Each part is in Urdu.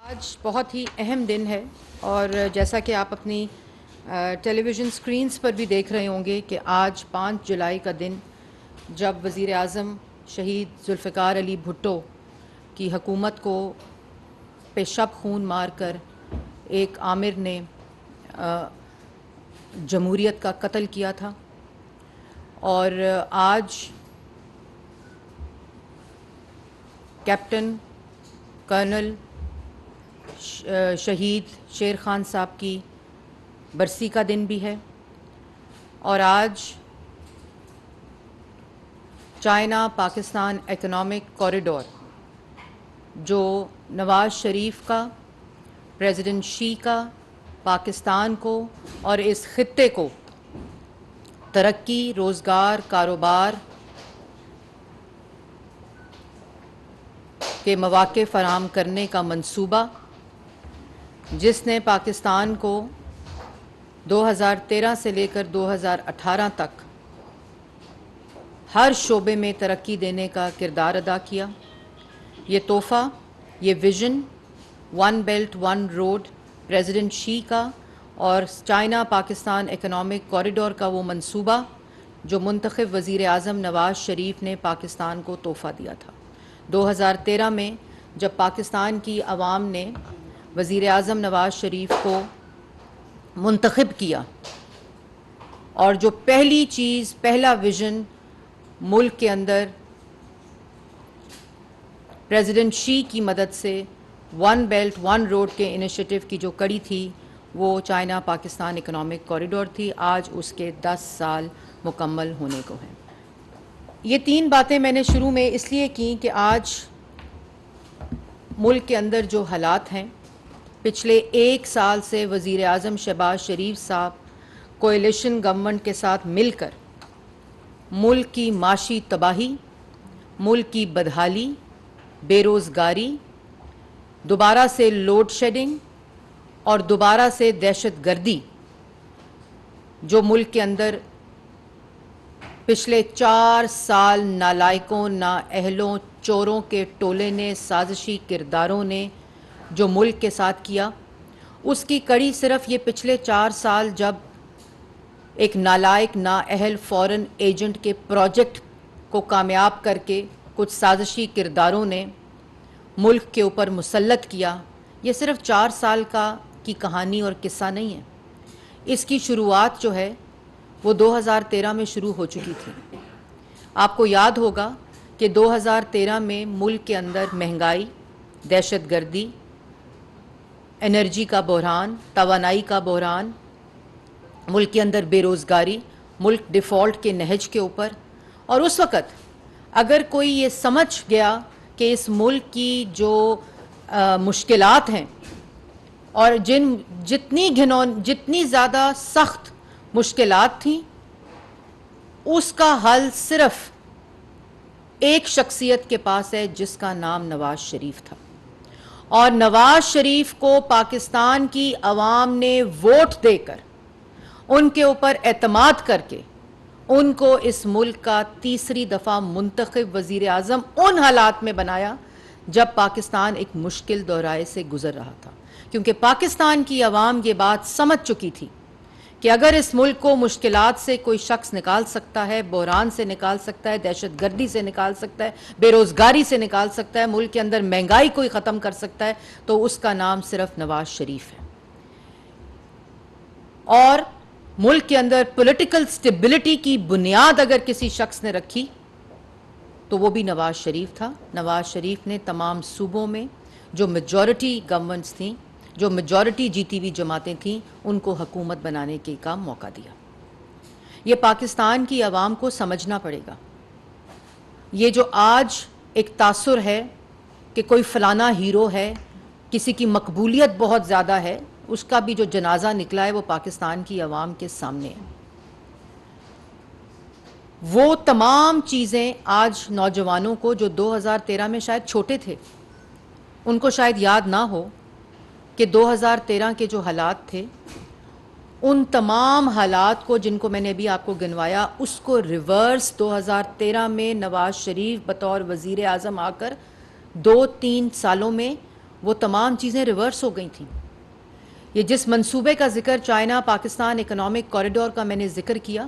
آج بہت ہی اہم دن ہے اور جیسا کہ آپ اپنی ٹیلی ویژن سکرینز پر بھی دیکھ رہے ہوں گے کہ آج 5 جولائی کا دن جب وزیر اعظم شہید ذوالفقار علی بھٹو کی حکومت کو پہ شب خون مار کر ایک آمر نے جمہوریت کا قتل کیا تھا، اور آج کیپٹن کرنل شہید شیر خان صاحب کی برسی کا دن بھی ہے، اور آج چائنا پاکستان اکنامک کوریڈور جو نواز شریف کا، پریزیڈنٹ شی کا، پاکستان کو اور اس خطے کو ترقی، روزگار، کاروبار کے مواقع فراہم کرنے کا منصوبہ، جس نے پاکستان کو 2013 سے لے کر 2018 تک ہر شعبے میں ترقی دینے کا کردار ادا کیا، یہ تحفہ، یہ vision one belt one road president Xi کا اور چائنا پاکستان اکنامک کوریڈور کا وہ منصوبہ جو منتخب وزیر اعظم نواز شریف نے پاکستان کو تحفہ دیا تھا 2013 میں، جب پاکستان کی عوام نے وزیر اعظم نواز شریف کو منتخب کیا، اور جو پہلی چیز، پہلا ویژن ملک کے اندر پریزیڈنٹ شی کی مدد سے ون بیلٹ ون روڈ کے انیشیٹو کی جو کڑی تھی وہ چائنا پاکستان اکنامک کوریڈور تھی۔ آج اس کے 10 سال مکمل ہونے کو ہیں۔ یہ 3 باتیں میں نے شروع میں اس لیے کی کہ آج ملک کے اندر جو حالات ہیں، پچھلے 1 سال سے وزیر اعظم شہباز شریف صاحب کولیشن گورنمنٹ کے ساتھ مل کر ملک کی معاشی تباہی، ملک کی بدحالی، بے روزگاری، دوبارہ سے لوڈ شیڈنگ اور دوبارہ سے دہشت گردی، جو ملک کے اندر پچھلے 4 سال نالائقوں، نااہلوں، چوروں کے ٹولے نے، سازشی کرداروں نے جو ملک کے ساتھ کیا، اس کی کڑی صرف یہ پچھلے 4 سال جب ایک نالائق، نااہل فورن ایجنٹ کے پروجیکٹ کو کامیاب کر کے کچھ سازشی کرداروں نے ملک کے اوپر مسلط کیا، یہ صرف 4 سال کی کہانی اور قصہ نہیں ہے۔ اس کی شروعات جو ہے وہ 2013 میں شروع ہو چکی تھی۔ آپ کو یاد ہوگا کہ 2013 میں ملک کے اندر مہنگائی، دہشت گردی، انرجی کا بحران، توانائی کا بحران، ملک کے اندر بے روزگاری، ملک ڈیفالٹ کے نہج کے اوپر، اور اس وقت اگر کوئی یہ سمجھ گیا کہ اس ملک کی جو مشکلات ہیں اور جتنی زیادہ سخت مشکلات تھیں، اس کا حل صرف ایک شخصیت کے پاس ہے جس کا نام نواز شریف تھا، اور نواز شریف کو پاکستان کی عوام نے ووٹ دے کر، ان کے اوپر اعتماد کر کے، ان کو اس ملک کا تیسری دفعہ منتخب وزیر اعظم ان حالات میں بنایا جب پاکستان ایک مشکل دورائے سے گزر رہا تھا، کیونکہ پاکستان کی عوام یہ بات سمجھ چکی تھی کہ اگر اس ملک کو مشکلات سے کوئی شخص نکال سکتا ہے، بحران سے نکال سکتا ہے، دہشت گردی سے نکال سکتا ہے، بے روزگاری سے نکال سکتا ہے، ملک کے اندر مہنگائی کوئی ختم کر سکتا ہے، تو اس کا نام صرف نواز شریف ہے۔ اور ملک کے اندر پولیٹیکل سٹیبلٹی کی بنیاد اگر کسی شخص نے رکھی تو وہ بھی نواز شریف تھا۔ نواز شریف نے تمام صوبوں میں جو میجورٹی گورنمنٹس تھیں، جو میجورٹی جیتی ہوئی جماعتیں تھیں، ان کو حکومت بنانے کا موقع دیا۔ یہ پاکستان کی عوام کو سمجھنا پڑے گا۔ یہ جو آج ایک تاثر ہے کہ کوئی فلانا ہیرو ہے، کسی کی مقبولیت بہت زیادہ ہے، اس کا بھی جو جنازہ نکلا ہے وہ پاکستان کی عوام کے سامنے ہے۔ وہ تمام چیزیں آج نوجوانوں کو جو 2013 میں شاید چھوٹے تھے، ان کو شاید یاد نہ ہو کہ 2013 کے جو حالات تھے ان تمام حالات کو جن کو میں نے ابھی آپ کو گنوایا اس کو ریورس 2013 میں نواز شریف بطور وزیر اعظم آ کر 2-3 سالوں میں وہ تمام چیزیں ریورس ہو گئی تھیں. یہ جس منصوبے کا ذکر چائنا پاکستان اکنامک کوریڈور کا میں نے ذکر کیا،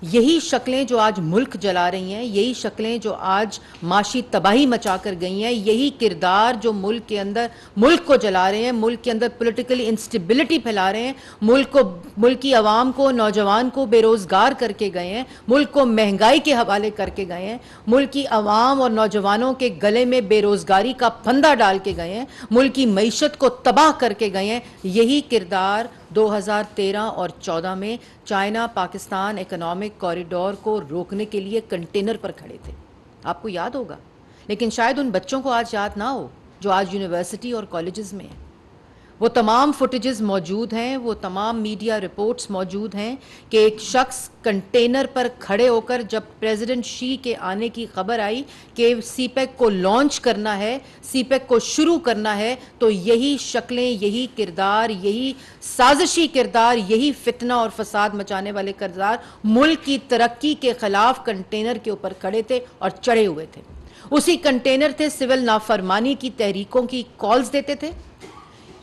یہی شکلیں جو آج ملک جلا رہی ہیں، یہی شکلیں جو آج معاشی تباہی مچا کر گئی ہیں، یہی کردار جو ملک کے اندر ملک کو جلا رہے ہیں، ملک کے اندر پولیٹیکل انسٹیبلٹی پھیلا رہے ہیں، ملک کی عوام کو، نوجوان کو بے روزگار کر کے گئے ہیں، ملک کو مہنگائی کے حوالے کر کے گئے ہیں، ملک کی عوام اور نوجوانوں کے گلے میں بے روزگاری کا پھندا ڈال کے گئے ہیں، ملک کی معیشت کو تباہ کر کے گئے ہیں. یہی کردار 2013 اور 2014 میں چائنا پاکستان اکنامک کوریڈور کو روکنے کے لیے کنٹینر پر کھڑے تھے. آپ کو یاد ہوگا، لیکن شاید ان بچوں کو آج یاد نہ ہو جو آج یونیورسٹی اور کالجز میں ہیں. وہ تمام فوٹیجز موجود ہیں، وہ تمام میڈیا رپورٹس موجود ہیں کہ ایک شخص کنٹینر پر کھڑے ہو کر جب پریزیڈنٹ شی کے آنے کی خبر آئی کہ سی پیک کو لانچ کرنا ہے، سی پیک کو شروع کرنا ہے، تو یہی شکلیں، یہی کردار، یہی سازشی کردار، یہی فتنہ اور فساد مچانے والے کردار ملک کی ترقی کے خلاف کنٹینر کے اوپر کھڑے تھے اور چڑھے ہوئے تھے. اسی کنٹینر تھے سول نافرمانی کی تحریکوں کی کالز دیتے تھے،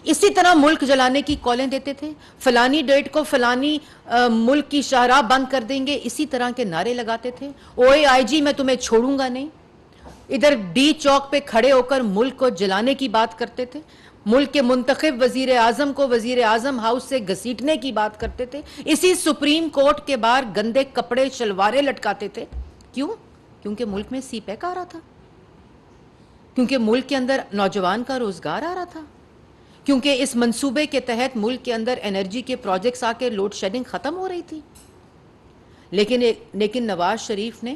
اسی طرح ملک جلانے کی کالیں دیتے تھے، فلانی ڈیٹ کو فلانی ملک کی شاہراہ بند کر دیں گے، اسی طرح کے نعرے لگاتے تھے. اوے آئی جی میں تمہیں چھوڑوں گا نہیں، ادھر ڈی چوک پہ کھڑے ہو کر ملک کو جلانے کی بات کرتے تھے، ملک کے منتخب وزیر اعظم کو وزیر اعظم ہاؤس سے گھسیٹنے کی بات کرتے تھے، اسی سپریم کورٹ کے باہر گندے کپڑے شلواریں لٹکاتے تھے. کیوں؟ کیونکہ ملک میں سی پیک آ رہا تھا، کیونکہ ملک کے اندر نوجوان کا روزگار آ رہا تھا، کیونکہ اس منصوبے کے تحت ملک کے اندر انرجی کے پروجیکٹس آ کے لوڈ شیڈنگ ختم ہو رہی تھی. لیکن نواز شریف نے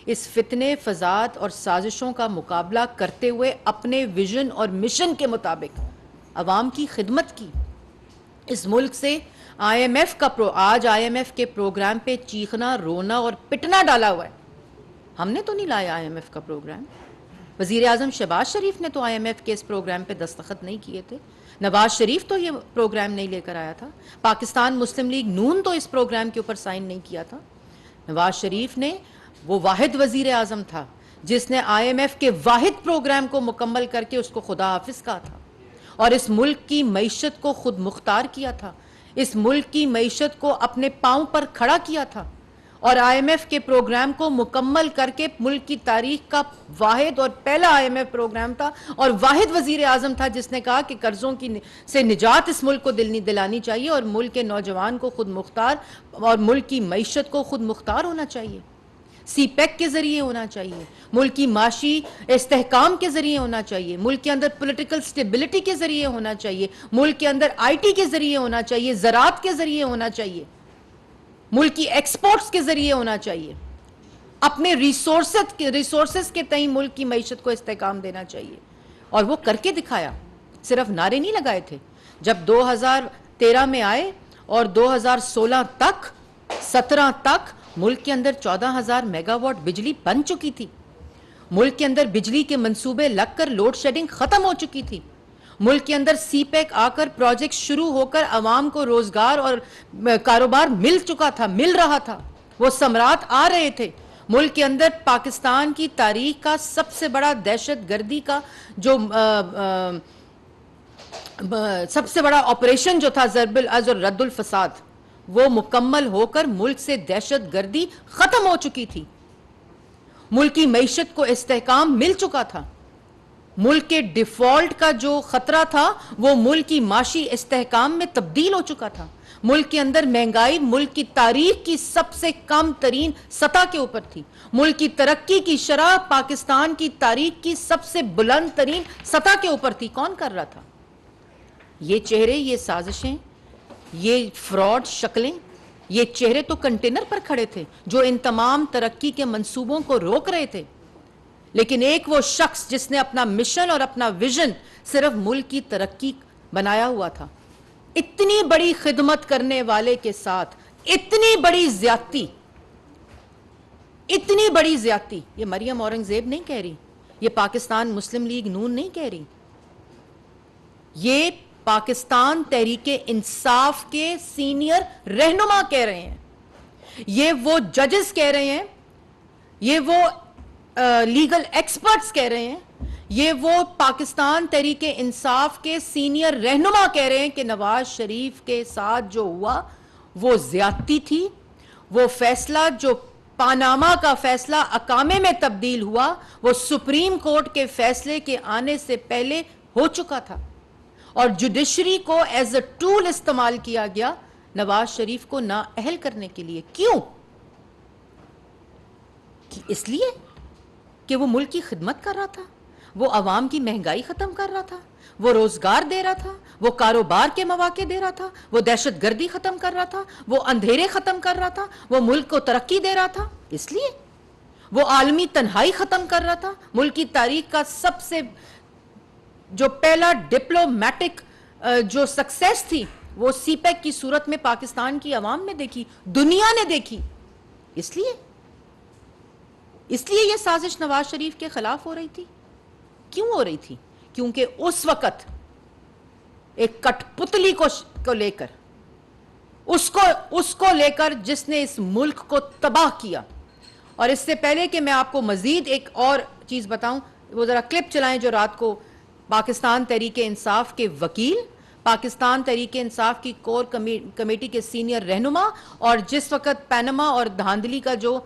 اس فتنے، فساد اور سازشوں کا مقابلہ کرتے ہوئے اپنے ویژن اور مشن کے مطابق عوام کی خدمت کی. اس ملک سے آئی ایم ایف کا آج آئی ایم ایف کے پروگرام پہ چیخنا، رونا اور پٹنا ڈالا ہوا ہے. ہم نے تو نہیں لایا آئی ایم ایف کا پروگرام، وزیر اعظم شہباز شریف نے تو آئی ایم ایف کے اس پروگرام پہ دستخط نہیں کیے تھے، نواز شریف تو یہ پروگرام نہیں لے کر آیا تھا، پاکستان مسلم لیگ نون تو اس پروگرام کے اوپر سائن نہیں کیا تھا. نواز شریف نے، وہ واحد وزیر اعظم تھا جس نے آئی ایم ایف کے واحد پروگرام کو مکمل کر کے اس کو خدا حافظ کہا تھا اور اس ملک کی معیشت کو خود مختار کیا تھا، اس ملک کی معیشت کو اپنے پاؤں پر کھڑا کیا تھا، اور آئی ایم ایف کے پروگرام کو مکمل کر کے ملک کی تاریخ کا واحد اور پہلا آئی ایم ایف پروگرام تھا اور واحد وزیر اعظم تھا جس نے کہا کہ قرضوں سے نجات اس ملک کو دلانی چاہیے اور ملک کے نوجوان کو خود مختار اور ملک کی معیشت کو خود مختار ہونا چاہیے، سی پیک کے ذریعے ہونا چاہیے، ملک کی معاشی استحکام کے ذریعے ہونا چاہیے، ملک کے اندر پولیٹیکل سٹیبلٹی کے ذریعے ہونا چاہیے، ملک کے اندر آئی ٹی کے ذریعے ہونا چاہیے، زراعت کے ذریعے ہونا چاہیے، ملک کی ایکسپورٹس کے ذریعے ہونا چاہیے، اپنے ریسورسز کے تئیں ملک کی معیشت کو استحکام دینا چاہیے. اور وہ کر کے دکھایا، صرف نعرے نہیں لگائے تھے. جب 2013 میں آئے اور 2016 تک 17 تک ملک کے اندر 14,000 میگا واٹ بجلی بن چکی تھی، ملک کے اندر بجلی کے منصوبے لگ کر لوڈ شیڈنگ ختم ہو چکی تھی، ملک کے اندر سی پیک آ کر پروجیکٹ شروع ہو کر عوام کو روزگار اور کاروبار مل چکا تھا، مل رہا تھا، وہ ثمرات آ رہے تھے. ملک کے اندر پاکستان کی تاریخ کا سب سے بڑا دہشت گردی کا جو سب سے بڑا آپریشن جو تھا ضرب العز اور رد الفساد، وہ مکمل ہو کر ملک سے دہشت گردی ختم ہو چکی تھی، ملک کی معیشت کو استحکام مل چکا تھا، ملک کے ڈیفالٹ کا جو خطرہ تھا وہ ملک کی معاشی استحکام میں تبدیل ہو چکا تھا، ملک کے اندر مہنگائی ملک کی تاریخ کی سب سے کم ترین سطح کے اوپر تھی، ملک کی ترقی کی شرح پاکستان کی تاریخ کی سب سے بلند ترین سطح کے اوپر تھی. کون کر رہا تھا؟ یہ چہرے، یہ سازشیں، یہ فراڈ شکلیں، یہ چہرے تو کنٹینر پر کھڑے تھے جو ان تمام ترقی کے منصوبوں کو روک رہے تھے. لیکن ایک وہ شخص جس نے اپنا مشن اور اپنا ویژن صرف ملک کی ترقی بنایا ہوا تھا، اتنی بڑی خدمت کرنے والے کے ساتھ اتنی بڑی زیادتی، اتنی بڑی زیادتی، یہ مریم اورنگزیب نہیں کہہ رہی، یہ پاکستان مسلم لیگ نون نہیں کہہ رہی، یہ پاکستان تحریک انصاف کے سینئر رہنما کہہ رہے ہیں، یہ وہ ججز کہہ رہے ہیں، یہ وہ لیگل ایکسپرٹس کہہ رہے ہیں، یہ وہ پاکستان تحریک انصاف کے سینئر رہنما کہہ رہے ہیں کہ نواز شریف کے ساتھ جو ہوا وہ زیادتی تھی، وہ فیصلہ جو پاناما کا فیصلہ اقامے میں تبدیل ہوا وہ سپریم کورٹ کے فیصلے کے آنے سے پہلے ہو چکا تھا، اور جوڈیشری کو ایز اے ٹول استعمال کیا گیا نواز شریف کو نااہل کرنے کے لیے۔ کیوں؟ اس لیے کہ وہ ملک کی خدمت کر رہا تھا، وہ عوام کی مہنگائی ختم کر رہا تھا، وہ روزگار دے رہا تھا، وہ کاروبار کے مواقع دے رہا تھا، وہ دہشت گردی ختم کر رہا تھا، وہ اندھیرے ختم کر رہا تھا، وہ ملک کو ترقی دے رہا تھا، اس لیے وہ عالمی تنہائی ختم کر رہا تھا۔ ملک کی تاریخ کا سب سے جو پہلا ڈپلومیٹک جو سکسیس تھی وہ سی پیک کی صورت میں پاکستان کی عوام نے دیکھی، دنیا نے دیکھی۔ اس لیے یہ سازش نواز شریف کے خلاف ہو رہی تھی۔ کیوں ہو رہی تھی؟ کیونکہ اس وقت ایک کٹ پتلی کو لے کر اس کو لے کر جس نے اس ملک کو تباہ کیا۔ اور اس سے پہلے کہ میں آپ کو مزید ایک اور چیز بتاؤں، وہ ذرا کلپ چلائیں جو رات کو پاکستان تحریک انصاف کے وکیل، پاکستان تحریک انصاف کی کور کمیٹی کے سینئر رہنما، اور جس وقت پینما اور دھاندلی کا جو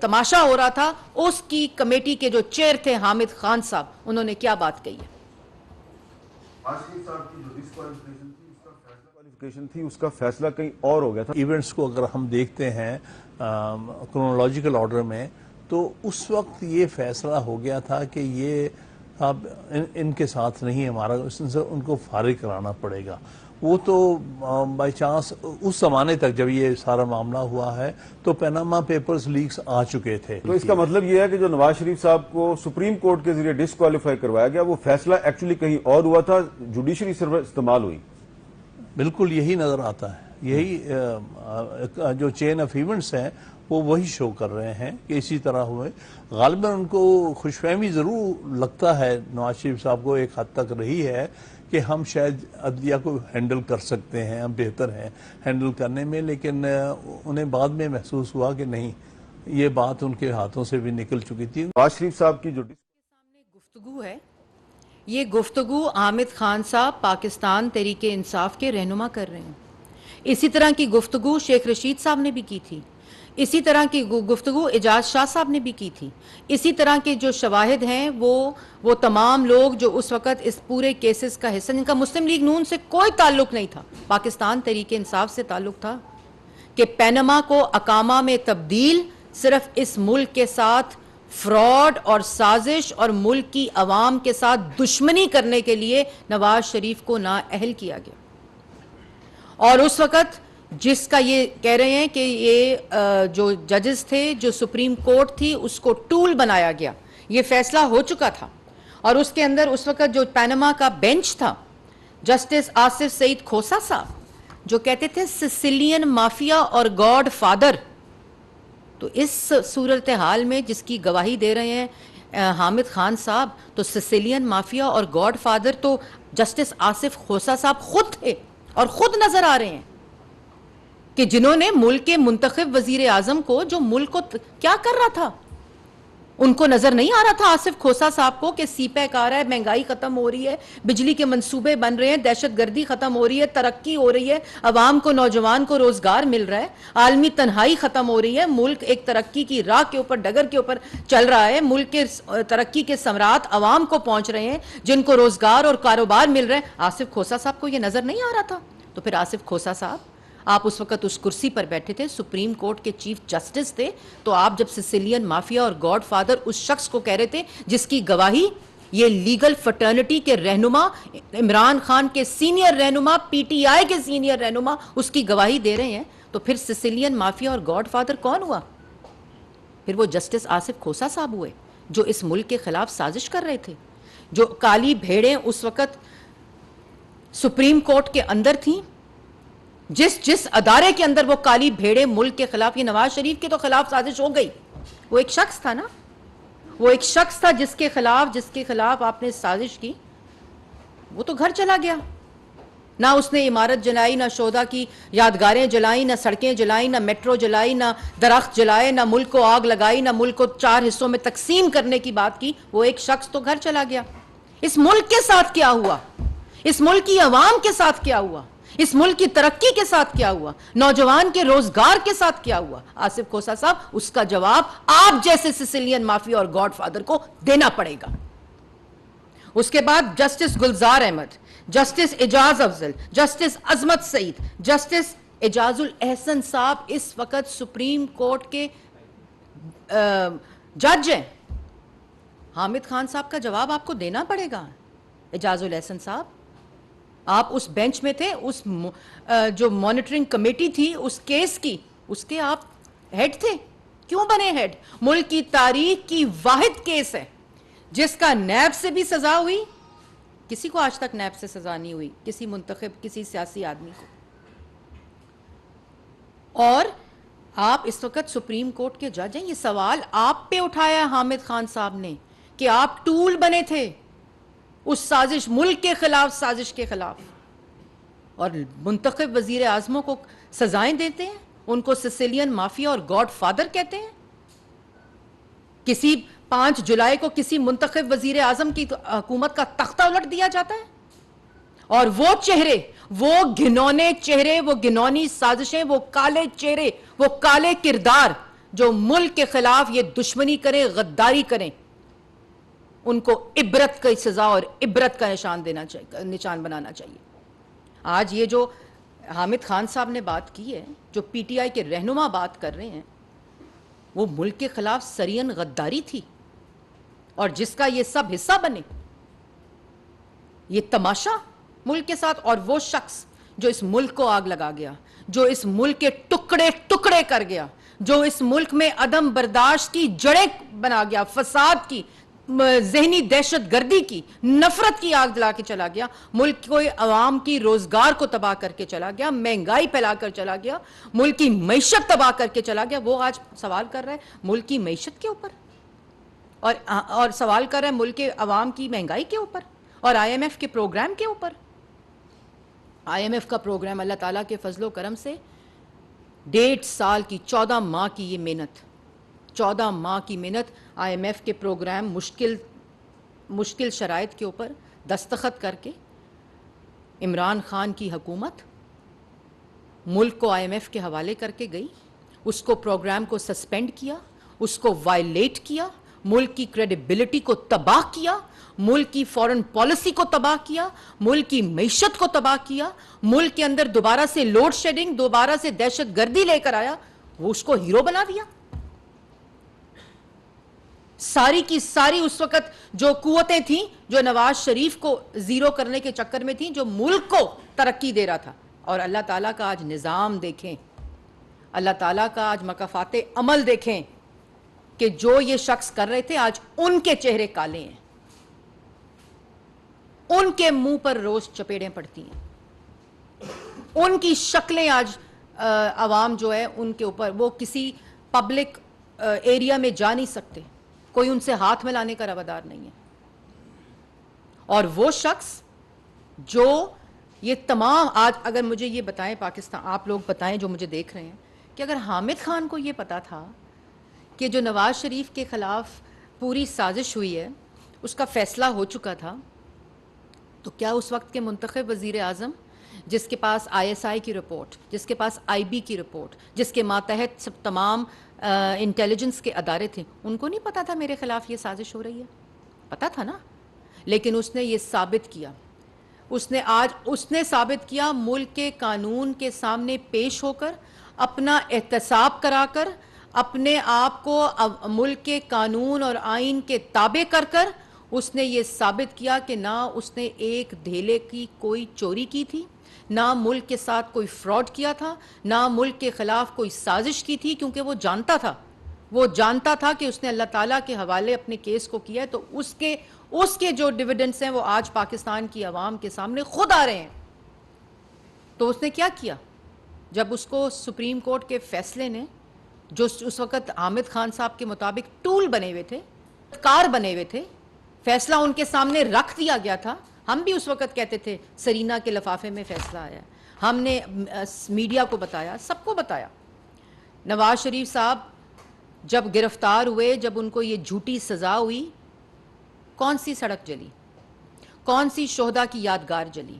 تماشا ہو رہا تھا اس کی کمیٹی کے جو چیئر تھے حامد خان صاحب، انہوں نے کیا بات کہی ہے۔ اس کا فیصلہ کہیں اور ہو گیا تھا۔ ایونٹس کو اگر ہم دیکھتے ہیں کرونالوجیکل آرڈر میں، تو اس وقت یہ فیصلہ ہو گیا تھا کہ یہ اب ان کے ساتھ نہیں ہمارا، ان کو فارغ کرانا پڑے گا۔ وہ تو بائی چانس اس زمانے تک جب یہ سارا معاملہ ہوا ہے تو پیناما پیپرز لیکس آ چکے تھے۔ تو اس کا مطلب یہ ہے کہ جو نواز شریف صاحب کو سپریم کورٹ کے ذریعے ڈسکوالیفائی کروایا گیا وہ فیصلہ ایکچولی کہیں اور ہوا تھا، جوڈیشری سروس استعمال ہوئی۔ بالکل یہی نظر آتا ہے، یہی جو چین آف ایونٹس ہیں وہ وہی شو کر رہے ہیں کہ اسی طرح ہوئے۔ غالباً ان کو خوش فہمی ضرور لگتا ہے نواز شریف صاحب کو ایک حد تک رہی ہے کہ ہم شاید عدلیہ کو ہینڈل کر سکتے ہیں، ہم بہتر ہیں ہینڈل کرنے میں، لیکن انہیں بعد میں محسوس ہوا کہ نہیں، یہ بات ان کے ہاتھوں سے بھی نکل چکی تھی۔ نواز شریف صاحب کی جو گفتگو ہے، یہ گفتگو حامد خان صاحب پاکستان تحریک انصاف کے رہنما کر رہے ہیں۔ اسی طرح کی گفتگو شیخ رشید صاحب نے بھی کی تھی، اسی طرح کی گفتگو اعجاز شاہ صاحب نے بھی کی تھی۔ اسی طرح کے جو شواہد ہیں وہ تمام لوگ جو اس وقت اس پورے کیسز کا حصہ، جن کا مسلم لیگ نون سے کوئی تعلق نہیں تھا، پاکستان تحریک انصاف سے تعلق تھا، کہ پینما کو اقامہ میں تبدیل صرف اس ملک کے ساتھ فراڈ اور سازش اور ملک کی عوام کے ساتھ دشمنی کرنے کے لیے نواز شریف کو نااہل کیا گیا۔ اور اس وقت جس کا یہ کہہ رہے ہیں کہ یہ جو ججز تھے، جو سپریم کورٹ تھی، اس کو ٹول بنایا گیا، یہ فیصلہ ہو چکا تھا۔ اور اس کے اندر اس وقت جو پینما کا بینچ تھا، جسٹس آصف سعید کھوسا صاحب جو کہتے تھے سسیلین مافیا اور گاڈ فادر، تو اس صورتحال میں جس کی گواہی دے رہے ہیں حامد خان صاحب، تو سسیلین مافیا اور گاڈ فادر تو جسٹس آصف کھوسا صاحب خود تھے اور خود نظر آ رہے ہیں، کہ جنہوں نے ملک کے منتخب وزیر اعظم کو، جو ملک کو کیا کر رہا تھا، ان کو نظر نہیں آ رہا تھا آصف کھوسا صاحب کو کہ سی پیک آ رہا ہے، مہنگائی ختم ہو رہی ہے، بجلی کے منصوبے بن رہے ہیں، دہشت گردی ختم ہو رہی ہے، ترقی ہو رہی ہے، عوام کو، نوجوان کو روزگار مل رہا ہے، عالمی تنہائی ختم ہو رہی ہے، ملک ایک ترقی کی راہ کے اوپر، ڈگر کے اوپر چل رہا ہے، ملک کے ترقی کے ثمرات عوام کو پہنچ رہے ہیں، جن کو روزگار اور کاروبار مل رہے ہیں۔ آصف کھوسا صاحب کو یہ نظر نہیں آ رہا تھا؟ تو پھر آصف کھوسا صاحب، آپ اس وقت اس کرسی پر بیٹھے تھے، سپریم کورٹ کے چیف جسٹس تھے، تو آپ جب سسیلین مافیا اور گاڈ فادر اس شخص کو کہہ رہے تھے جس کی گواہی یہ لیگل فرٹرنٹی کے رہنما، عمران خان کے سینئر رہنما، پی ٹی آئی کے سینئر رہنما اس کی گواہی دے رہے ہیں، تو پھر سسیلین مافیا اور گاڈ فادر کون ہوا؟ پھر وہ جسٹس آصف کھوسا صاحب ہوئے، جو اس ملک کے خلاف سازش کر رہے تھے، جو کالی بھیڑیں اس وقت سپریم کورٹ کے اندر تھیں، جس ادارے کے اندر وہ کالی بھیڑیں ملک کے خلاف، یہ نواز شریف کے تو خلاف سازش ہو گئی، وہ ایک شخص تھا نا، وہ ایک شخص تھا جس کے خلاف آپ نے سازش کی، وہ تو گھر چلا گیا. نہ اس نے عمارت جلائی, نہ شہداء کی یادگاریں جلائیں, نہ سڑکیں جلائیں, نہ میٹرو جلائی, نہ درخت جلائے, نہ ملک کو آگ لگائی, نہ ملک کو 4 حصوں میں تقسیم کرنے کی بات کی. وہ ایک شخص تو گھر چلا گیا. اس ملک کے ساتھ کیا ہوا؟ اس ملک کی عوام کے ساتھ کیا ہوا؟ اس ملک کی ترقی کے ساتھ کیا ہوا؟ نوجوان کے روزگار کے ساتھ کیا ہوا؟ آصف کھوسہ صاحب, اس کا جواب آپ جیسے سسیلین مافیا اور گاڈ فادر کو دینا پڑے گا. اس کے بعد جسٹس گلزار احمد, جسٹس اعجاز افضل, جسٹس عظمت سعید, جسٹس اعجاز الاحسن صاحب اس وقت سپریم کورٹ کے جج ہیں. حامد خان صاحب کا جواب آپ کو دینا پڑے گا. اعجاز الاحسن صاحب, آپ اس بینچ میں تھے, اس جو مانیٹرنگ کمیٹی تھی اس کیس کی, اس کے آپ ہیڈ تھے. کیوں بنے ہیڈ؟ ملک کی تاریخ کی واحد کیس ہے جس کا نیب سے بھی سزا ہوئی. کسی کو آج تک نیب سے سزا نہیں ہوئی, کسی منتخب, کسی سیاسی آدمی کو. اور آپ اس وقت سپریم کورٹ کے جج ہیں. یہ سوال آپ پہ اٹھایا ہے حامد خان صاحب نے کہ آپ ٹول بنے تھے اس سازش, ملک کے خلاف سازش کے خلاف, اور منتخب وزیر اعظموں کو سزائیں دیتے ہیں, ان کو سسیلین مافیا اور گاڈ فادر کہتے ہیں. کسی 5 جولائی کو کسی منتخب وزیر اعظم کی حکومت کا تختہ الٹ دیا جاتا ہے, اور وہ چہرے, وہ گھنونے چہرے, وہ گھنونی سازشیں, وہ کالے چہرے, وہ کالے کردار جو ملک کے خلاف یہ دشمنی کریں, غداری کریں, ان کو عبرت کی سزا اور عبرت کا نشان بنانا چاہیے. آج یہ جو حامد خان صاحب نے بات کی ہے, جو پی ٹی آئی کے رہنما بات کر رہے ہیں, وہ ملک کے خلاف سرین غداری تھی, اور جس کا یہ سب حصہ بنے. یہ تماشا ملک کے ساتھ, اور وہ شخص جو اس ملک کو آگ لگا گیا, جو اس ملک کے ٹکڑے ٹکڑے کر گیا, جو اس ملک میں عدم برداشت کی جڑیں بنا گیا, فساد کی, ذہنی دہشت گردی کی, نفرت کی آگ جلا کے چلا گیا, ملک کو عوام کی روزگار کو تباہ کر کے چلا گیا, مہنگائی پھیلا کر چلا گیا, ملک کی معیشت تباہ کر کے چلا گیا. وہ آج سوال کر رہا ہے ملک کی معیشت کے اوپر, اور سوال کر رہا ہے ملک کے عوام کی مہنگائی کے اوپر, اور آئی ایم ایف کے پروگرام کے اوپر. آئی ایم ایف کا پروگرام اللہ تعالیٰ کے فضل و کرم سے 1.5 سال کی 14 ماہ کی یہ محنت, 14 ماہ کی محنت, آئی ایم ایف کے پروگرام مشکل شرائط کے اوپر دستخط کر کے عمران خان کی حکومت ملک کو آئی ایم ایف کے حوالے کر کے گئی. اس کو پروگرام کو سسپینڈ کیا, اس کو وائلیٹ کیا, ملک کی کریڈیبلٹی کو تباہ کیا, ملک کی فورن پالیسی کو تباہ کیا, ملک کی معیشت کو تباہ کیا, ملک کے اندر دوبارہ سے لوڈ شیڈنگ, دوبارہ سے دہشت گردی لے کر آیا, وہ اس کو ہیرو بنا دیا. ساری کی ساری اس وقت جو قوتیں تھیں جو نواز شریف کو زیرو کرنے کے چکر میں تھیں, جو ملک کو ترقی دے رہا تھا. اور اللہ تعالیٰ کا آج نظام دیکھیں, اللہ تعالیٰ کا آج مکافات عمل دیکھیں کہ جو یہ شخص کر رہے تھے آج ان کے چہرے کالے ہیں, ان کے منہ پر روز چپیڑیں پڑتی ہیں, ان کی شکلیں آج عوام جو ہے ان کے اوپر, وہ کسی پبلک ایریا میں جا نہیں سکتے, کوئی ان سے ہاتھ ملانے کا روادار نہیں ہے. اور وہ شخص جو یہ تمام آج, اگر مجھے یہ بتائیں پاکستان, آپ لوگ بتائیں جو مجھے دیکھ رہے ہیں, کہ اگر حامد خان کو یہ پتا تھا کہ جو نواز شریف کے خلاف پوری سازش ہوئی ہے اس کا فیصلہ ہو چکا تھا, تو کیا اس وقت کے منتخب وزیر اعظم جس کے پاس آئی ایس آئی کی رپورٹ, جس کے پاس آئی بی کی رپورٹ, جس کے ماتحت سب تمام انٹیلیجنس کے ادارے تھے, ان کو نہیں پتا تھا میرے خلاف یہ سازش ہو رہی ہے؟ پتا تھا نا. لیکن اس نے یہ ثابت کیا, اس نے ثابت کیا ملک کے قانون کے سامنے پیش ہو کر, اپنا احتساب کرا کر, اپنے آپ کو ملک کے قانون اور آئین کے تابع کر کر اس نے یہ ثابت کیا کہ نہ اس نے ایک دھیلے کی کوئی چوری کی تھی, نہ ملک کے ساتھ کوئی فراڈ کیا تھا, نہ ملک کے خلاف کوئی سازش کی تھی, کیونکہ وہ جانتا تھا کہ اس نے اللہ تعالیٰ کے حوالے اپنے کیس کو کیا ہے, تو اس کے جو ڈیویڈنڈز ہیں وہ آج پاکستان کی عوام کے سامنے خود آ رہے ہیں. تو اس نے کیا کیا جب اس کو سپریم کورٹ کے فیصلے نے, جو اس وقت حامد خان صاحب کے مطابق ٹول بنے ہوئے تھے, کار بنے ہوئے تھے, فیصلہ ان کے سامنے رکھ دیا گیا تھا, ہم بھی اس وقت کہتے تھے سرینا کے لفافے میں فیصلہ آیا ہے، ہم نے میڈیا کو بتایا، سب کو بتایا۔ نواز شریف صاحب جب گرفتار ہوئے، جب ان کو یہ جھوٹی سزا ہوئی، کون سی سڑک جلی، کون سی شہداء کی یادگار جلی،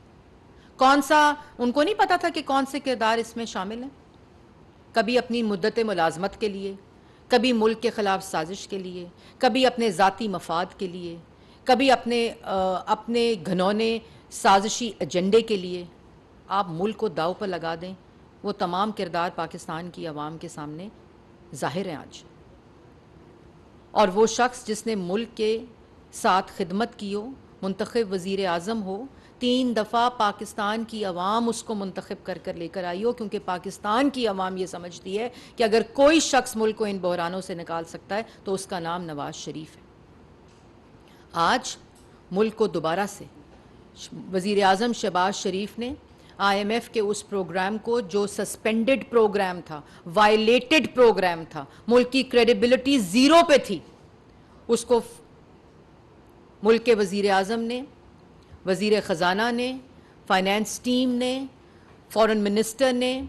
کون سا، ان کو نہیں پتا تھا کہ کون سے کردار اس میں شامل ہیں؟ کبھی اپنی مدت ملازمت کے لیے، کبھی ملک کے خلاف سازش کے لیے، کبھی اپنے ذاتی مفاد کے لیے، کبھی اپنے گھنونے سازشی ایجنڈے کے لیے آپ ملک کو داؤ پر لگا دیں۔ وہ تمام کردار پاکستان کی عوام کے سامنے ظاہر ہیں آج، اور وہ شخص جس نے ملک کے ساتھ خدمت کی ہو، منتخب وزیر اعظم ہو، 3 دفعہ پاکستان کی عوام اس کو منتخب کر لے کر آئی ہو، کیونکہ پاکستان کی عوام یہ سمجھتی ہے کہ اگر کوئی شخص ملک کو ان بحرانوں سے نکال سکتا ہے تو اس کا نام نواز شریف ہے۔ آج ملک کو دوبارہ سے وزیر اعظم شہباز شریف نے آئی ایم ایف کے اس پروگرام کو، جو سسپینڈڈ پروگرام تھا، وائلیٹڈ پروگرام تھا، ملک کی کریڈیبلٹی زیرو پہ تھی، اس کو ملک کے وزیر اعظم نے، وزیر خزانہ نے، فائنانس ٹیم نے، فورن منسٹر نے،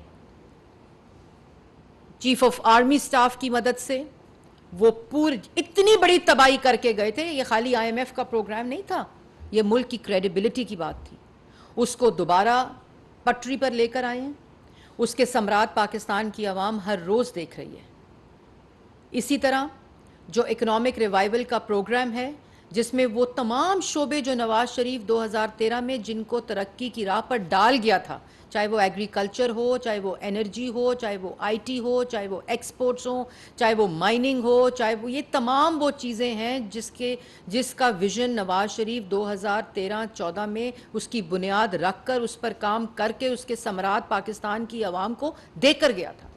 چیف آف آرمی سٹاف کی مدد سے وہ اتنی بڑی تباہی کر کے گئے تھے۔ یہ خالی آئی ایم ایف کا پروگرام نہیں تھا، یہ ملک کی کریڈیبلٹی کی بات تھی۔ اس کو دوبارہ پٹری پر لے کر آئے ہیں، اس کے ثمرات پاکستان کی عوام ہر روز دیکھ رہی ہے۔ اسی طرح جو اکنامک ریوائیول کا پروگرام ہے، جس میں وہ تمام شعبے جو نواز شریف 2013 میں جن کو ترقی کی راہ پر ڈال گیا تھا، چاہے وہ ایگریکلچر ہو، چاہے وہ انرجی ہو، چاہے وہ آئی ٹی ہو، چاہے وہ ایکسپورٹس ہوں، چاہے وہ مائننگ ہو، چاہے وہ، یہ تمام وہ چیزیں ہیں جس کا ویژن نواز شریف 2013-14 میں اس کی بنیاد رکھ کر، اس پر کام کر کے، اس کے ثمرات پاکستان کی عوام کو دے کر گیا تھا۔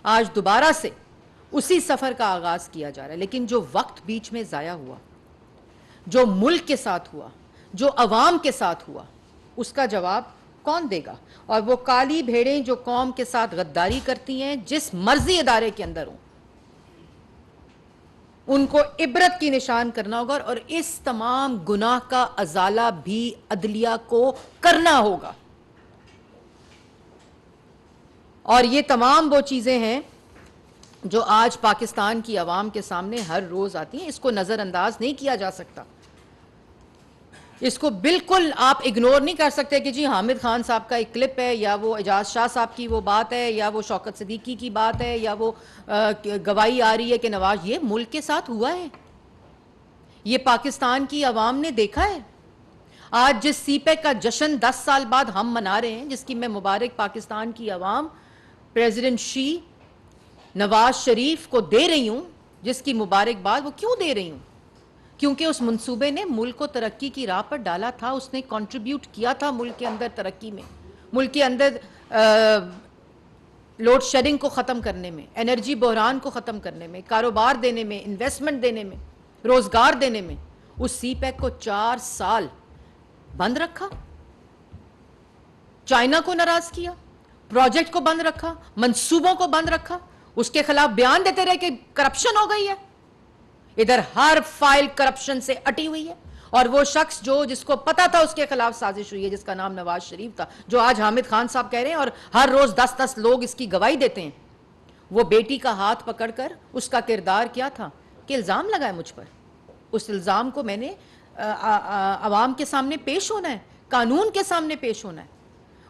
آج دوبارہ سے اسی سفر کا آغاز کیا جا رہا ہے، لیکن جو وقت بیچ میں ضائع ہوا، جو ملک کے ساتھ ہوا، جو عوام کے ساتھ ہوا، اس کا جواب کون دے گا؟ اور وہ کالی بھیڑیں جو قوم کے ساتھ غداری کرتی ہیں، جس مرضی ادارے کے اندر ہوں، ان کو عبرت کی نشان کرنا ہوگا، اور اس تمام گناہ کا ازالہ بھی عدلیہ کو کرنا ہوگا۔ اور یہ تمام وہ چیزیں ہیں جو آج پاکستان کی عوام کے سامنے ہر روز آتی ہیں، اس کو نظر انداز نہیں کیا جا سکتا، اس کو بالکل آپ اگنور نہیں کر سکتے کہ جی حامد خان صاحب کا ایک کلپ ہے، یا وہ اعجاز شاہ صاحب کی وہ بات ہے، یا وہ شوکت صدیقی کی بات ہے، یا وہ گواہی آ رہی ہے کہ نواز، یہ ملک کے ساتھ ہوا ہے، یہ پاکستان کی عوام نے دیکھا ہے۔ آج جس سی پیک کا جشن 10 سال بعد ہم منا رہے ہیں، جس کی میں مبارک پاکستان کی عوام پریزیڈنٹ شی نواز شریف کو دے رہی ہوں، جس کی مبارکباد وہ کیوں دے رہی ہوں؟ کیونکہ اس منصوبے نے ملک کو ترقی کی راہ پر ڈالا تھا، اس نے کنٹریبیوٹ کیا تھا ملک کے اندر ترقی میں، ملک کے اندر لوڈ شیڈنگ کو ختم کرنے میں، انرجی بحران کو ختم کرنے میں، کاروبار دینے میں، انویسٹمنٹ دینے میں، روزگار دینے میں۔ اس سی پیک کو 4 سال بند رکھا، چائنا کو ناراض کیا، پروجیکٹ کو بند رکھا، منصوبوں کو بند رکھا، اس کے خلاف بیان دیتے رہے کہ کرپشن ہو گئی ہے۔ ادھر ہر فائل کرپشن سے اٹی ہوئی ہے، اور وہ شخص جس کو پتا تھا اس کے خلاف سازش ہوئی ہے، جس کا نام نواز شریف تھا، جو آج حامد خان صاحب کہہ رہے ہیں اور ہر روز 10 لوگ اس کی گواہی دیتے ہیں، وہ بیٹی کا ہاتھ پکڑ کر اس کا کردار کیا تھا کہ الزام لگائے مجھ پر۔ اس الزام کو میں نے عوام کے سامنے پیش ہونا ہے، قانون کے سامنے پیش ہونا ہے۔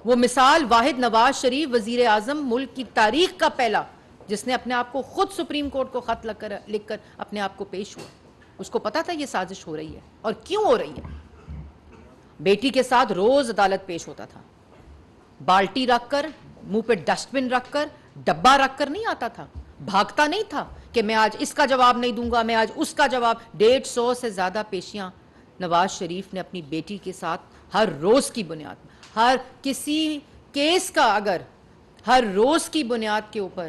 وہ مثال واحد نواز شریف وزیر اعظم ملک کی تاریخ کا پہلا، جس نے اپنے آپ کو خود سپریم کورٹ کو خط لکھ کر اپنے آپ کو پیش ہوا۔ اس کو پتا تھا یہ سازش ہو رہی ہے اور کیوں ہو رہی ہے۔ بیٹی کے ساتھ روز عدالت پیش ہوتا تھا، بالٹی رکھ کر، منہ پہ ڈسٹ بن رکھ کر، ڈبہ رکھ کر نہیں آتا تھا، بھاگتا نہیں تھا کہ میں آج اس کا جواب نہیں دوں گا، میں آج اس کا جواب۔ 150 سے زیادہ پیشیاں نواز شریف نے اپنی بیٹی کے ساتھ ہر روز کی بنیاد، ہر کسی کیس کا اگر ہر روز کی بنیاد کے اوپر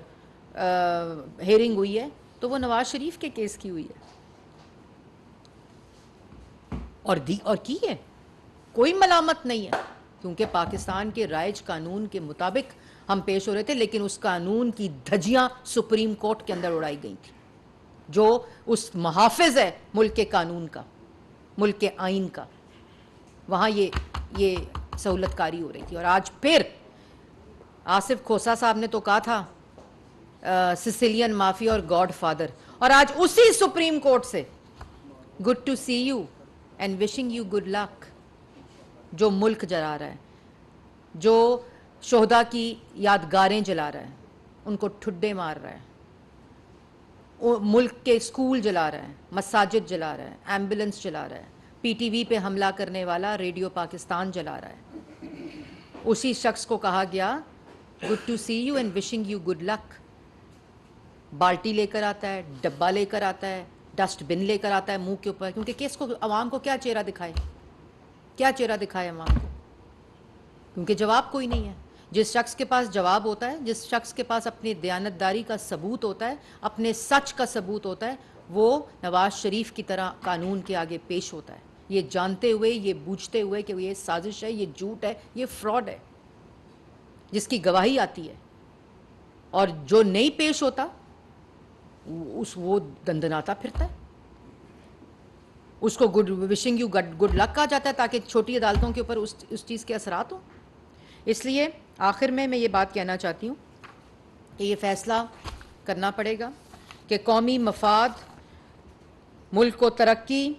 ہیرنگ ہوئی ہے تو وہ نواز شریف کے کیس کی ہوئی ہے، اور کی ہے، کوئی ملامت نہیں ہے، کیونکہ پاکستان کے رائج قانون کے مطابق ہم پیش ہو رہے تھے، لیکن اس قانون کی دھجیاں سپریم کورٹ کے اندر اڑائی گئی تھی، جو اس محافظ ہے ملک کے قانون کا، ملک کے آئین کا۔ وہاں یہ سہولت کاری ہو رہی تھی. اور آج پھر آصف کھوسا صاحب نے تو کہا تھا سسیلین مافیا اور گاڈ فادر, اور آج اسی سپریم کورٹ سے good to see you and wishing you good luck, جو ملک جلا رہا ہے, جو شہداء کی یادگاریں جلا رہا ہے, ان کو ٹھڈے مار رہا ہے, ملک کے اسکول جلا رہا ہے, مساجد جلا رہا ہے, ایمبولنس جلا رہا ہے, پی ٹی وی پہ حملہ کرنے والا ریڈیو پاکستان جلا رہا ہے. اسی شخص کو کہا گیا good to see you and wishing you good luck. بالٹی لے کر آتا ہے, ڈبہ لے کر آتا ہے, ڈسٹ بن لے کر آتا ہے منہ کے اوپر, کیونکہ کس کو, عوام کو کیا چہرہ دکھائے, کیا چہرہ دکھائے عوام کو, کیونکہ جواب کوئی نہیں ہے. جس شخص کے پاس جواب ہوتا ہے, جس شخص کے پاس اپنی دیانتداری کا ثبوت ہوتا ہے, اپنے سچ کا ثبوت ہوتا ہے, وہ نواز شریف کی طرح قانون کے آگے پیش ہوتا ہے, یہ جانتے ہوئے, یہ بوجھتے ہوئے کہ یہ سازش ہے, یہ جھوٹ ہے, یہ فراڈ ہے, جس کی گواہی آتی ہے. اور جو نہیں پیش ہوتا وہ دندناتا پھرتا ہے, اس کو گڈ وشنگ یو گڈ لک کہا جاتا ہے تاکہ چھوٹی عدالتوں کے اوپر اس چیز کے اثرات ہوں. اس لیے آخر میں یہ بات کہنا چاہتی ہوں کہ یہ فیصلہ کرنا پڑے گا کہ قومی مفاد, ملک کو ترقی,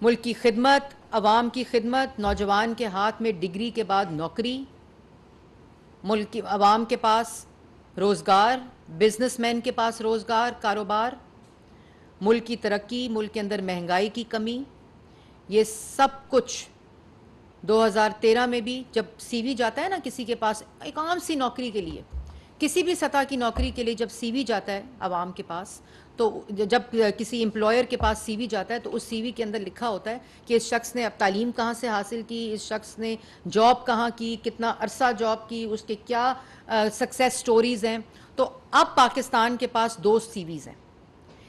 ملک کی خدمت, عوام کی خدمت, نوجوان کے ہاتھ میں ڈگری کے بعد نوکری, ملک کی عوام کے پاس روزگار, بزنس مین کے پاس روزگار, کاروبار, ملک کی ترقی, ملک کے اندر مہنگائی کی کمی, یہ سب کچھ 2013 میں بھی جب سی وی جاتا ہے نا کسی کے پاس ایک عام سی نوکری کے لیے, کسی بھی سطح کی نوکری کے لیے جب سی وی جاتا ہے عوام کے پاس, تو جب کسی امپلائر کے پاس سی وی جاتا ہے تو اس سی وی کے اندر لکھا ہوتا ہے کہ اس شخص نے اب تعلیم کہاں سے حاصل کی, اس شخص نے جاب کہاں کی, کتنا عرصہ جاب کی, اس کے کیا سکسیس سٹوریز ہیں. تو اب پاکستان کے پاس 2 سی ویز ہیں.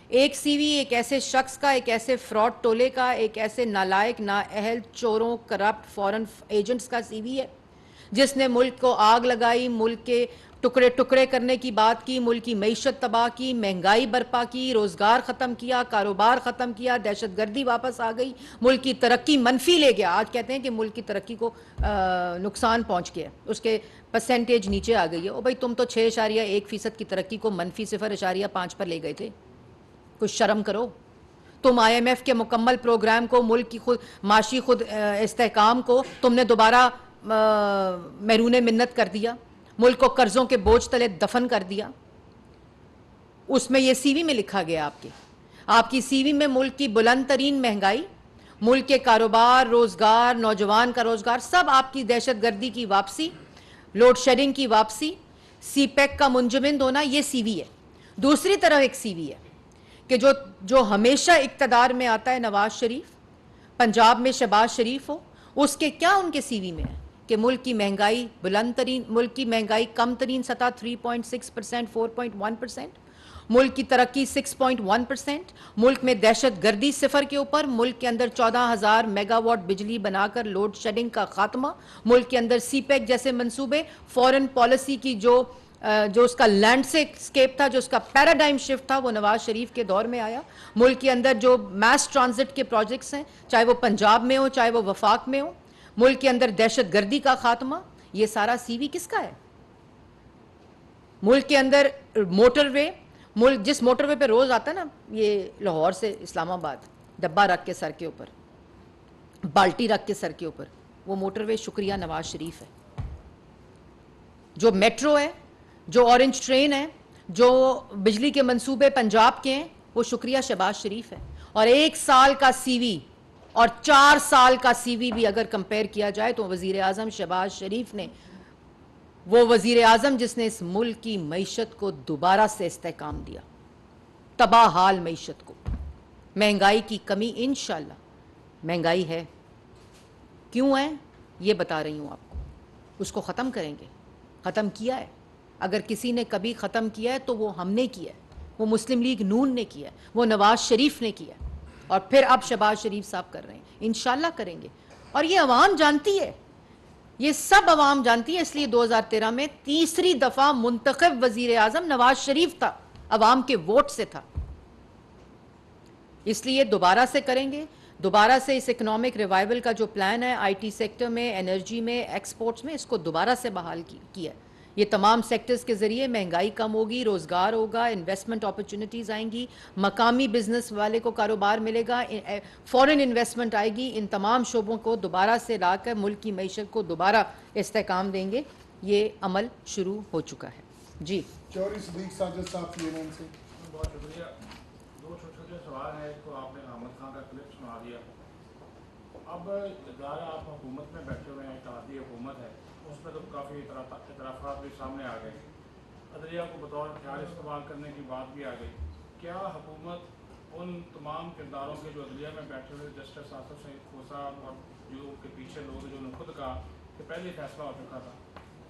ایک سی وی ایک ایسے شخص کا, ایک ایسے فراڈ ٹولے کا, ایک ایسے نالائق, نااہل, چوروں, کرپٹ فورن ایجنٹس کا سی وی ہے جس نے ملک کو آگ لگائی, ملک کے ٹکڑے ٹکڑے کرنے کی بات کی, ملک کی معیشت تباہ کی, مہنگائی برپا کی, روزگار ختم کیا, کاروبار ختم کیا, دہشت گردی واپس آ گئی, ملک کی ترقی منفی لے گیا. آج کہتے ہیں کہ ملک کی ترقی کو نقصان پہنچ گیا, اس کے پرسنٹیج نیچے آ گئی ہے. او بھائی تم تو 6.1% کی ترقی کو منفی 0.5 پر لے گئے تھے, کچھ شرم کرو. تم آئی ایم ایف کے مکمل پروگرام کو, ملک کی معاشی خود استحکام کو تم نے دوبارہ محرون منت کر دیا, ملک کو قرضوں کے بوجھ تلے دفن کر دیا. اس میں یہ سی وی میں لکھا گیا آپ کی سی وی میں ملک کی بلند ترین مہنگائی, ملک کے کاروبار, روزگار, نوجوان کا روزگار, سب آپ کی دہشت گردی کی واپسی, لوڈ شیڈنگ کی واپسی, سی پیک کا منجمد ہونا, یہ سی وی ہے. دوسری طرف ایک سی وی ہے کہ جو ہمیشہ اقتدار میں آتا ہے نواز شریف, پنجاب میں شہباز شریف ہو, اس کے کیا ان کے سی وی میں ہے کہ ملک کی مہنگائی بلند ترین, ملک کی مہنگائی کم ترین سطح 3.6%, 4.1%, ملک کی ترقی 6.1%, ملک میں دہشت گردی 0 کے اوپر, ملک کے اندر 14,000 میگا واٹ بجلی بنا کر لوڈ شیڈنگ کا خاتمہ, ملک کے اندر سی پیک جیسے منصوبے, فورن پالیسی کی جو اس کا لینڈ سکیپ تھا, جو اس کا پیراڈائم شفٹ تھا, وہ نواز شریف کے دور میں آیا. ملک کے اندر جو میس ٹرانزٹ کے پروجیکٹس ہیں, چاہے وہ پنجاب میں ہو, چاہے وہ وفاق میں ہو, ملک کے اندر دہشت گردی کا خاتمہ, یہ سارا سی وی کس کا ہے؟ ملک کے اندر موٹر وے, ملک جس موٹر وے پہ روز آتا ہے نا یہ لاہور سے اسلام آباد, ڈبہ رکھ کے سر کے اوپر, بالٹی رکھ کے سر کے اوپر, وہ موٹر وے شکریہ نواز شریف ہے. جو میٹرو ہے, جو اورنج ٹرین ہے, جو بجلی کے منصوبے پنجاب کے ہیں, وہ شکریہ شہباز شریف ہے. اور 1 سال کا سی وی اور 4 سال کا سی وی بھی اگر کمپیئر کیا جائے تو وزیر اعظم شہباز شریف نے, وہ وزیر اعظم جس نے اس ملک کی معیشت کو دوبارہ سے استحکام دیا, تباہ حال معیشت کو, مہنگائی کی کمی, انشاءاللہ مہنگائی ہے, کیوں ہے یہ بتا رہی ہوں آپ کو, اس کو ختم کریں گے. ختم کیا ہے, اگر کسی نے کبھی ختم کیا ہے تو وہ ہم نے کیا ہے, وہ مسلم لیگ نون نے کیا ہے, وہ نواز شریف نے کیا ہے, اور پھر اب شہباز شریف صاحب کر رہے ہیں, انشاءاللہ کریں گے. اور یہ عوام جانتی ہے, یہ سب عوام جانتی ہے. اس لیے 2013 میں تیسری دفعہ منتخب وزیر اعظم نواز شریف تھا, عوام کے ووٹ سے تھا. اس لیے دوبارہ سے کریں گے. دوبارہ سے اس اکنامک ریوائول کا جو پلان ہے آئی ٹی سیکٹر میں، انرجی میں، ایکسپورٹس میں، اس کو دوبارہ سے بحال کیا ہے. یہ تمام سیکٹرز کے ذریعے مہنگائی کم ہوگی، روزگار ہوگا، انویسٹمنٹ اپرچونٹیز آئیں گی، مقامی بزنس والے کو کاروبار ملے گا، فورن انویسٹمنٹ آئے گی. ان تمام شعبوں کو دوبارہ سے لا کر ملک کی معیشت کو دوبارہ استحکام دیں گے. یہ عمل شروع ہو چکا ہے. جی چوہدری صدیق ساجد صاحب CNN سے. بہت شکریہ. دو چھوٹے چھوٹے سوال ہیں. ایک تو آپ نے احمد خان کا کلپ سنا دیا. اب ادارہ آپ حکومت میں بیٹھے ہوئے ہیں، اتحادی حکومت ہے، اس میں تو کافی اعترافات بھی سامنے آ گئے. عدلیہ کو بطور ہتھیار استعمال کرنے کی بات بھی آ گئی. کیا حکومت ان تمام کرداروں کے جو عدلیہ میں بیٹھے ہوئے جسٹس آصف سعید کھوسہ اور جو ان کے پیچھے لوگ جنہوں نے خود کہا کہ پہلے ہی فیصلہ ہو چکا تھا،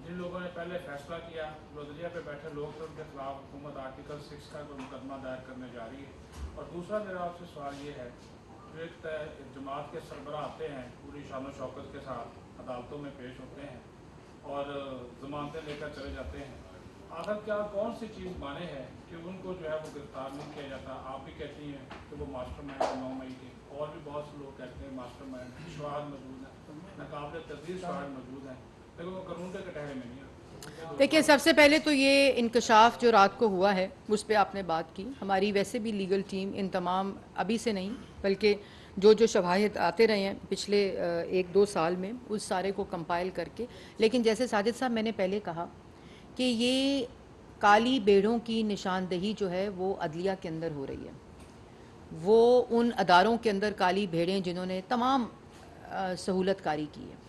جن لوگوں نے پہلے فیصلہ کیا، جو عدلیہ پہ بیٹھے لوگ تھے، ان کے خلاف حکومت آرٹیکل 6 کا کوئی مقدمہ دائر کرنے جا رہی ہے؟ اور دوسرا میرا آپ سے سوال یہ ہے، جو ایک جماعت کے سربراہ آتے ہیں پوری شان و شوکت کے ساتھ عدالتوں میں پیش ہوتے ہیں اور ضمانتیں لے کر چلے جاتے ہیں، آخر کیا کون سی چیز مانے ہے کہ ان کو جو ہے وہ گرفتار نہیں کیا جاتا؟ آپ بھی کہتی ہیں کہ وہ ماسٹر مائنڈ 9 مئی کے، اور بھی بہت سے لوگ کہتے ہیں ماسٹر مائنڈ، شواہد موجود ہیں، ناقابل تردید شواہد موجود ہیں، لیکن وہ قانون کے کٹہرے میں نہیں آتے. دیکھیں، سب سے پہلے تو یہ انکشاف جو رات کو ہوا ہے اس پہ آپ نے بات کی. ہماری ویسے بھی لیگل ٹیم ان تمام، ابھی سے نہیں بلکہ جو شواہد آتے رہے ہیں پچھلے 1-2 سال میں، اس سارے کو کمپائل کر کے. لیکن جیسے ساجد صاحب میں نے پہلے کہا کہ یہ کالی بیڑوں کی نشاندہی جو ہے وہ عدلیہ کے اندر ہو رہی ہے. وہ ان اداروں کے اندر کالی بھیڑیں جنہوں نے تمام سہولت کاری کی ہے،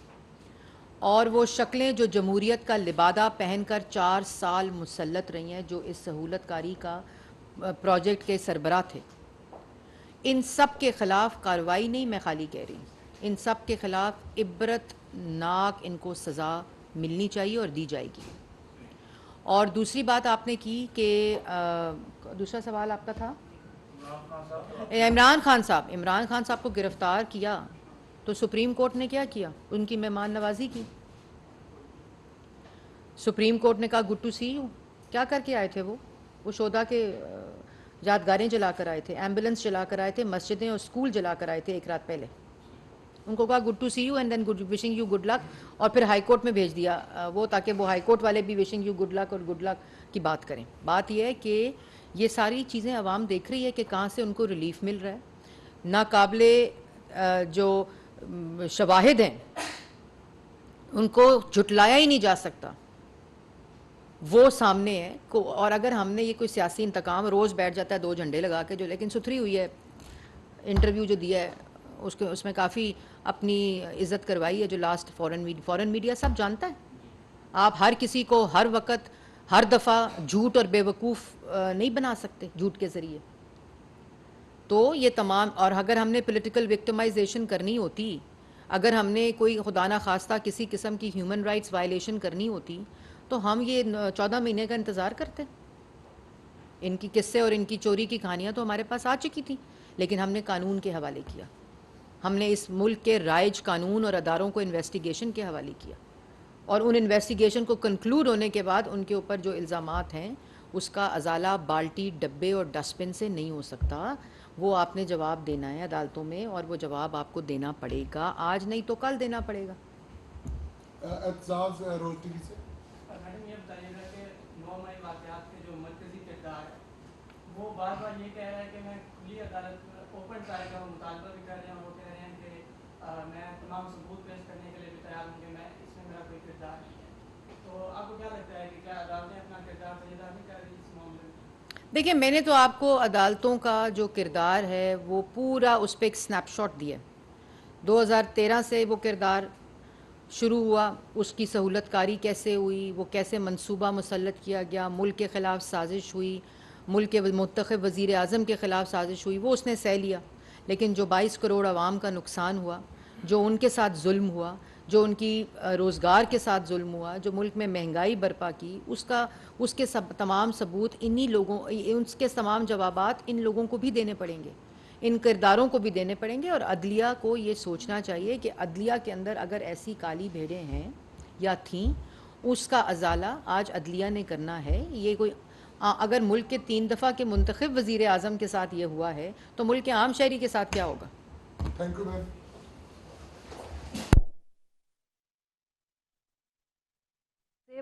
اور وہ شکلیں جو جمہوریت کا لبادہ پہن کر 4 سال مسلط رہی ہیں، جو اس سہولت کاری کا پروجیکٹ کے سربراہ تھے، ان سب کے خلاف کارروائی نہیں، میں خالی کہہ رہی ہوں، ان سب کے خلاف عبرت ناک ان کو سزا ملنی چاہیے اور دی جائے گی. اور دوسری بات آپ نے کی کہ دوسرا سوال آپ کا تھا عمران خان صاحب کو گرفتار کیا تو سپریم کورٹ نے کیا کیا؟ ان کی مہمان نوازی کی. سپریم کورٹ نے کہا گڈ ٹو سی یو. کیا کر کے آئے تھے وہ شہداء کے یادگاریں جلا کر آئے تھے، ایمبولنس جلا کر آئے تھے، مسجدیں اور اسکول جلا کر آئے تھے ایک رات پہلے. ان کو کہا good to see you and then wishing you good luck, اور پھر ہائی کورٹ میں بھیج دیا وہ، تاکہ وہ ہائی کورٹ والے بھی وشنگ یو گڈ لک اور گڈ لک کی بات کریں. بات یہ ہے کہ یہ ساری چیزیں عوام دیکھ رہی ہے کہ کہاں سے ان کو ریلیف مل رہا ہے. ناقابل جو شواہد ہیں ان کو جھٹلایا ہی نہیں جا سکتا، وہ سامنے ہے. اور اگر ہم نے یہ کوئی سیاسی انتقام، روز بیٹھ جاتا ہے 2 جھنڈے لگا کے، جو لیکن ستھری ہوئی ہے، انٹرویو جو دیا ہے اس میں کافی اپنی عزت کروائی ہے. جو لاسٹ فورن میڈیا سب جانتا ہے. آپ ہر کسی کو ہر وقت ہر دفعہ جھوٹ اور بے وقوف نہیں بنا سکتے جھوٹ کے ذریعے. تو یہ تمام، اور اگر ہم نے پولیٹیکل وکٹمائزیشن کرنی ہوتی، اگر ہم نے کوئی خدا نخواستہ کسی قسم کی ہیومن رائٹس وائلیشن کرنی ہوتی، تو ہم یہ 14 مہینے کا انتظار کرتے. ان کی قصے اور ان کی چوری کی کہانیاں تو ہمارے پاس آ چکی تھیں، لیکن ہم نے قانون کے حوالے کیا. ہم نے اس ملک کے رائج قانون اور اداروں کو انویسٹیگیشن کے حوالے کیا، اور ان انویسٹیگیشن کو کنکلوڈ ہونے کے بعد ان کے اوپر جو الزامات ہیں اس کا ازالہ بالٹی، ڈبے اور ڈسٹ بن سے نہیں ہو سکتا. وہ آپ نے جواب دینا ہے عدالتوں میں، اور وہ جواب آپ کو دینا پڑے گا. آج نہیں تو کل دینا پڑے گا. اعتزاز روز ٹی وی سے. میڈم یہ بتائیے گا کہ 9 مئی واقعات کے جو مرکزی کردار ہے وہ بار بار یہ کہہ رہا ہے کہ میں کھلی عدالت میں اوپن ٹرائل کا مطالبہ بھی کر رہے ہیں، اور وہ کہہ رہے ہیں کہ میں تمام ثبوت پیش کرنے کے لیے بھی تیار ہوں کہ میں اس میں میرا کوئی کردار نہیں ہے. تو آپ کو کیا لگتا ہے کہ کیا عدالتیں اپنا کردار سجا نہیں کر رہی اس معاملے میں؟ دیکھیں، میں نے تو آپ کو عدالتوں کا جو کردار ہے وہ پورا اس پہ ایک سنیپ شاٹ دیا. 2013 سے وہ کردار شروع ہوا، اس کی سہولت کاری کیسے ہوئی، وہ کیسے منصوبہ مسلط کیا گیا، ملک کے خلاف سازش ہوئی، ملک کے منتخب وزیر اعظم کے خلاف سازش ہوئی، وہ اس نے سہ لیا. لیکن جو 22 کروڑ عوام کا نقصان ہوا، جو ان کے ساتھ ظلم ہوا، جو ان کی روزگار کے ساتھ ظلم ہوا، جو ملک میں مہنگائی برپا کی، اس کے تمام ثبوت انہی لوگوں، اس کے تمام جوابات ان لوگوں کو بھی دینے پڑیں گے، ان کرداروں کو بھی دینے پڑیں گے. اور عدلیہ کو یہ سوچنا چاہیے کہ عدلیہ کے اندر اگر ایسی کالی بھیڑیں ہیں یا تھیں، اس کا ازالہ آج عدلیہ نے کرنا ہے. یہ کوئی اگر ملک کے 3 دفعہ کے منتخب وزیر اعظم کے ساتھ یہ ہوا ہے تو ملک کے عام شہری کے ساتھ کیا ہوگا؟ Thank you, ma'am.